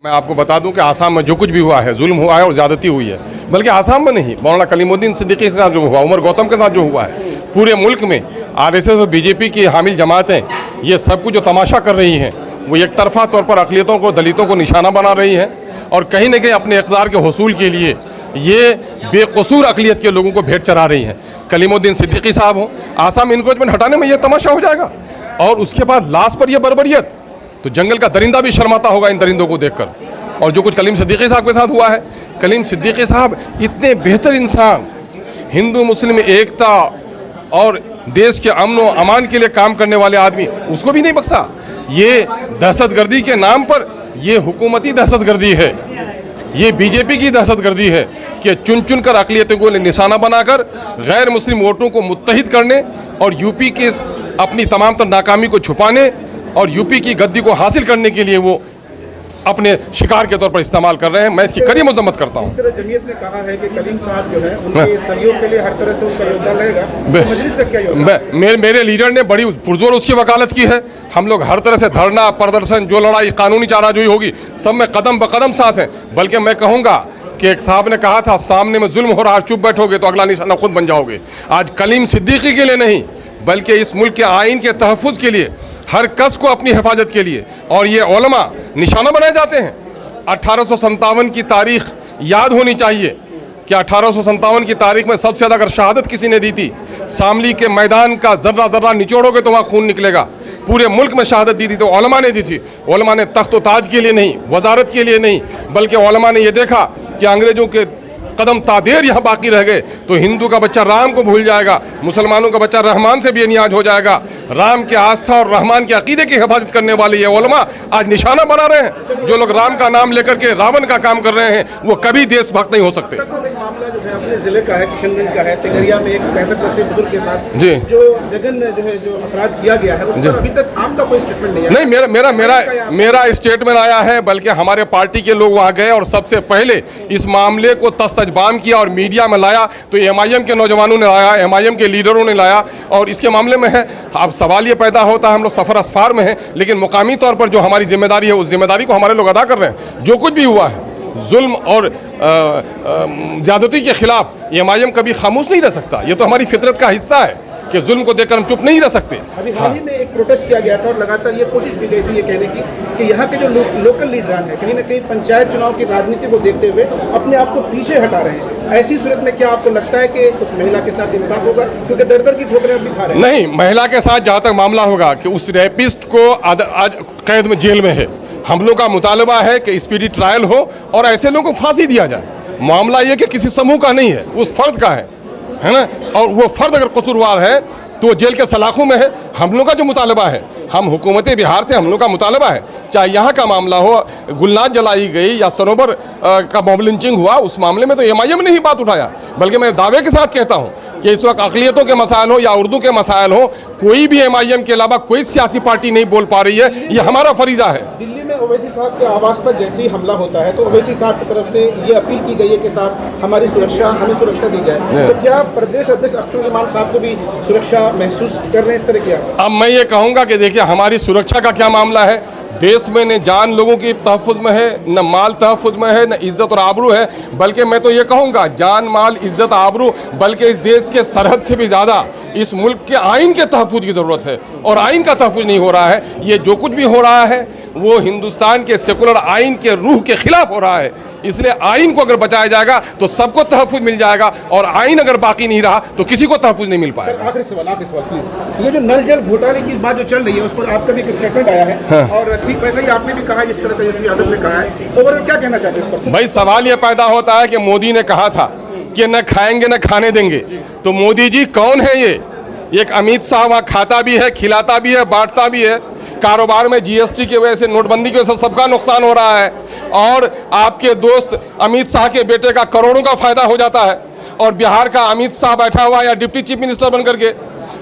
मैं आपको बता दूं कि आसाम में जो कुछ भी हुआ है जुल्म हुआ है और ज़्यादती हुई है, बल्कि आसाम में नहीं, मौलाना कलीमुद्दीन सिद्दीकी के साथ जो हुआ, उमर गौतम के साथ जो हुआ है, पूरे मुल्क में आरएसएस और बीजेपी की हामिल जमातें ये सब कुछ जो तमाशा कर रही हैं वो एक तरफा तौर पर अक़लियतों को, दलितों को निशाना बना रही हैं और कहीं न कहीं अपने इक़्तिदार के हसूल के लिए ये बेकसूर अक़लियत के लोगों को भेंट चढ़ा रही हैं। कलीमुद्दीन सिद्दीकी साहब हों, आसाम इनक्रोचमेंट हटाने में ये तमाशा हो जाएगा और उसके बाद लाश पर यह बर्बरियत, तो जंगल का दरिंदा भी शर्माता होगा इन दरिंदों को देखकर। और जो कुछ कलीम सिद्दीकी साहब के साथ हुआ है, कलीम सिद्दीकी साहब इतने बेहतर इंसान, हिंदू मुस्लिम एकता और देश के अमन व अमान के लिए काम करने वाले आदमी, उसको भी नहीं बख्शा। ये दहशतगर्दी के नाम पर ये हुकूमती दहशतगर्दी है, ये बीजेपी की दहशतगर्दी है कि चुन चुन कर अक़लियतों को निशाना बनाकर गैर मुस्लिम वोटों को मुत्तहिद करने और यूपी के अपनी तमाम तर नाकामी को छुपाने और यूपी की गद्दी को हासिल करने के लिए वो अपने शिकार के तौर पर इस्तेमाल कर रहे हैं। मैं इसकी कड़ी मजम्मत करता हूँ। इस तरह जमीयत ने कहा है कि कलीम साहब जो है उनके सहयोग के लिए हर तरह से उनका योगदान रहेगा, तो मजलिस का क्या योगदान? मेरे लीडर ने बड़ी पुरजोर उसकी वकालत की है। हम लोग हर तरह से धरना, प्रदर्शन, जो लड़ाई कानूनी चाराजोई होगी, सब में कदम ब कदम साथ हैं। बल्कि मैं कहूँगा कि एक साहब ने कहा था, सामने में जुल्म हो रहा है, चुप बैठोगे तो अगला निशाना खुद बन जाओगे। आज कलीम सिद्दीकी के लिए नहीं, बल्कि इस मुल्क के आइन के तहफ़्फ़ुज़ के लिए, हर कस को अपनी हिफाजत के लिए, और ये उलमा निशाना बनाए जाते हैं। 1857 की तारीख याद होनी चाहिए कि 1857 की तारीख में सबसे ज़्यादा अगर शहादत किसी ने दी थी, शामली के मैदान का ज़र्रा ज़र्रा निचोड़ोगे तो वहाँ खून निकलेगा। पूरे मुल्क में शहादत दी थी तो उलमा ने दी थी। उलमा ने तख्त व ताज के लिए नहीं, वजारत के लिए नहीं, बल्कि उलमा ने यह देखा कि अंग्रेज़ों के कदम तादेर यहाँ बाकी रह गए तो हिंदू का बच्चा राम को भूल जाएगा, मुसलमानों का बच्चा रहमान से बेनियाज हो जाएगा। राम की आस्था और रहमान के अकीदे की हिफाजत करने वाले ये उलमा आज निशाना बना रहे हैं। जो लोग राम का नाम लेकर के रावण का काम कर रहे हैं वो कभी देशभक्त नहीं हो सकते। मामला जो है अपने जिले का है, किशनगंज का है, तिगरिया में एक 65 वर्षीय बुजुर्ग के साथ जी जो जगन जो है जो अपराध किया गया है, उस पर अभी तक आपका कोई स्टेटमेंट नहीं है? नहीं, मेरा स्टेटमेंट आया है, बल्कि हमारे पार्टी के लोग वहाँ गए और सबसे पहले इस मामले को तस्तजबाम किया और मीडिया में लाया तो एमआईएम के नौजवानों ने लाया, एमआईएम के लीडरों ने लाया। और इसके मामले में है, अब सवाल ये पैदा होता है, हम लोग सफ़र असफार में हैं, लेकिन मुकामी तौर पर जो हमारी जिम्मेदारी है उस जिम्मेदारी को हमारे लोग अदा कर रहे हैं। जो कुछ भी हुआ है जुल्म और ज़्यादती के खिलाफ एमआईएम कभी खामोश नहीं रह सकता। ये तो हमारी फितरत का हिस्सा है कि जुल्म को देखकर हम चुप नहीं रह सकते। अभी हाल ही में एक प्रोटेस्ट किया गया था और लगातार ये कोशिश की गई थी ये कहने की कि यहाँ के जो लोकल लीडरान है कहीं ना कहीं पंचायत चुनाव की राजनीति को देखते हुए अपने आप को पीछे हटा रहे हैं। ऐसी सूरत में क्या आपको लगता है कि उस महिला के साथ इंसाफ होगा, क्योंकि दर दर की ठोकरें अभी खा रहे हैं? नहीं, महिला के साथ जहाँ तक मामला होगा कि उस रेपिस्ट को आज कैद में, जेल में है, हम लोग का मुतालबा है कि स्पीडी ट्रायल हो और ऐसे लोगों को फांसी दिया जाए। मामला ये कि किसी समूह का नहीं है, उस फर्द का है ना, और वो फर्द अगर कसूरवार है तो वो जेल के सलाखों में है। हम लोग का जो मुतालबा है, हम हुकूमत बिहार से हम लोग का मुतालबा है, चाहे यहाँ का मामला हो, गुलनाज जलाई गई या सरोवर का मॉब लिंचिंग हुआ, उस मामले में तो एमआईएम ने ही बात उठाया। बल्कि मैं दावे के साथ कहता हूँ कि इस वक्त अक़लियतों के मसाइल हो या उर्दू के मसाइल हो, कोई भी एमआईएम के अलावा कोई सियासी पार्टी नहीं बोल पा रही है। ये हमारा फरीज़ा है। दिल्ली में ओवैसी साहब के आवास पर जैसे ही हमला होता है तो ओवैसी साहब की तरफ से ये अपील की गई है कि साहब हमारी सुरक्षा, हमें सुरक्षा दी जाए, तो क्या प्रदेश अध्यक्ष अख्तरुज्जमान साहब को भी सुरक्षा महसूस कर रहे हैं इस तरह की? अब मैं ये कहूँगा कि देखिए, हमारी सुरक्षा का क्या मामला है। देश में न जान लोगों की तहफ़्फ़ुज़ में है, न माल तहफ़्फ़ुज़ में है, न इज़्ज़त और आबरू है। बल्कि मैं तो ये कहूँगा, जान, माल, इज़्ज़त, आबरू, बल्कि इस देश के सरहद से भी ज़्यादा इस मुल्क के आइन के तहफ़्फ़ुज़ की ज़रूरत है और आइन का तहफ़्फ़ुज़ नहीं हो रहा है। ये जो कुछ भी हो रहा है वो हिंदुस्तान के सेकुलर आइन के रूह के ख़िलाफ़ हो रहा है। इसलिए आइन को अगर बचाया जाएगा तो सबको तहफ़्फ़ुज़ मिल जाएगा, और आइन अगर बाकी नहीं रहा तो किसी को तहफ़्फ़ुज़ नहीं मिल पाएगा। आखिरी सवाल प्लीज, ये जो नल जल घोटाले की बात जो चल रही है उस पर आपका भी एक स्टेटमेंट आया है। हाँ। और ठीक वैसा ही आपने भी कहा, जिस तरह तेजस्वी यादव ने कहा है, तो ओवरऑल क्या कहना चाहते हैं इस पर? भाई, सवाल ये पैदा होता है कि मोदी ने कहा था कि न खाएंगे न खाने देंगे, तो मोदी जी कौन है? ये एक अमित शाह वहाँ खाता भी है, खिलाता भी है, बांटता भी है। कारोबार में जीएसटी की वजह से, नोटबंदी की वजह से सबका नुकसान हो रहा है, और आपके दोस्त अमित शाह के बेटे का करोड़ों का फायदा हो जाता है, और बिहार का अमित शाह बैठा हुआ या डिप्टी चीफ मिनिस्टर बन करके,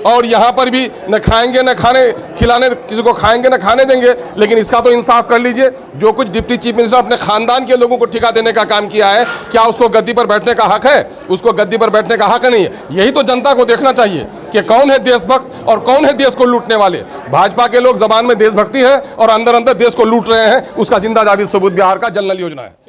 और यहाँ पर भी न खाएंगे न खाने खिलाने, किसी को खाएंगे न खाने देंगे। लेकिन इसका तो इंसाफ कर लीजिए, जो कुछ डिप्टी चीफ मिनिस्टर अपने खानदान के लोगों को ठिका देने का काम किया है, क्या उसको गद्दी पर बैठने का हक है? उसको गद्दी पर बैठने का हक नहीं है। यही तो जनता को देखना चाहिए कि कौन है देशभक्त और कौन है देश को लूटने वाले। भाजपा के लोग जबान में देशभक्ति है और अंदर अंदर देश को लूट रहे हैं, उसका जिंदा जाबित सबूत बिहार का जल नल योजना है।